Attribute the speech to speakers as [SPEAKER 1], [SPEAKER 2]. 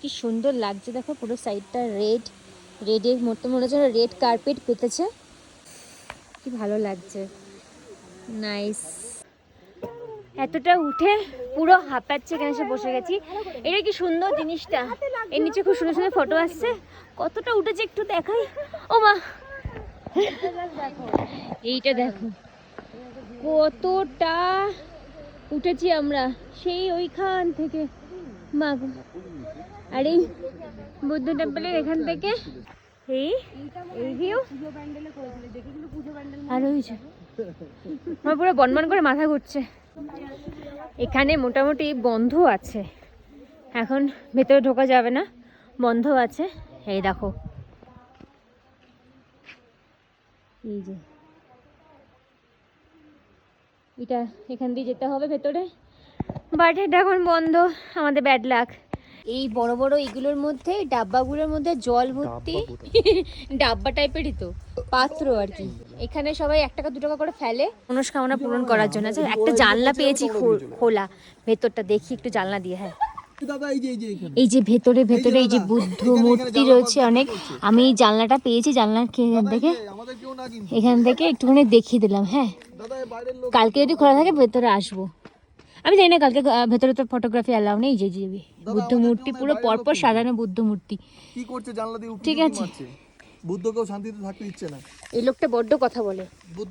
[SPEAKER 1] কি সুন্দর লাগছে দেখো, পুরো সাইডটা রেডের মতো মনে হচ্ছে রেড কার্পেট পেতেছে, কি ভালো লাগছে, নাইস। এতটা উঠে পুরো হাঁপাচ্ছে, এখানে এসে বসে গেছি। এটা কি সুন্দর জিনিসটা, এর নিচে খুব সুন্দর সুন্দর ফটো আসছে। কতটা উঠেছে একটু দেখাই, ও মা এইটা দেখো কতটা উঠেছি আমরা সেই ওইখান থেকে মা। আর এই বুদ্ধ টেম্পলের এখান থেকে এই ভিউ, আর ওই যে আমার পুরো বনবন করে মাথা ঘুরছে। এখানে মোটামুটি বন্ধ আছে, এখন ভেতরে ঢোকা যাবে না, বন্ধ আছে। এই দেখো এই যে এটা, এখান দিয়ে যেতে হবে ভেতরে, বাট এটা এখন বন্ধ, আমাদের ব্যাড লাক। এই বড় বড় এগুলোর মধ্যে, ডাব্বাগুলোর মধ্যে জল ভর্তি, ডাব্বা টাইপেরই তো পাত্র আর কি। এখানে সবাই 1 টাকা 2 টাকা করে ফেলে মনস্কামনা পূরণ করার জন্য। আচ্ছা, একটা জানলা পেয়েছি খোলা, ভেতরটা দেখি একটু জানলা দিয়ে। হ্যাঁ এই যে ভেতরে এই যে বুদ্ধ মূর্তি রয়েছে অনেক। আমি এই জানলাটা পেয়েছি, জানলার এখান থেকে একটুখানি দেখিয়ে দিলাম। হ্যাঁ কালকে যদি খোলা থাকে ভেতরে আসবো। আমি জানি না কালকে ভেতরে তো ফটোগ্রাফি অ্যালাউ নেই। যে বুদ্ধ মূর্তি পুরো পরপর সাজানো বুদ্ধ মূর্তি।
[SPEAKER 2] কি করছে জানলা দিয়ে?
[SPEAKER 1] ঠিক আছে,
[SPEAKER 2] বুদ্ধকেও শান্তিতে থাকতে দিচ্ছে না।
[SPEAKER 1] এই লোকটা বড্ড কথা বলে।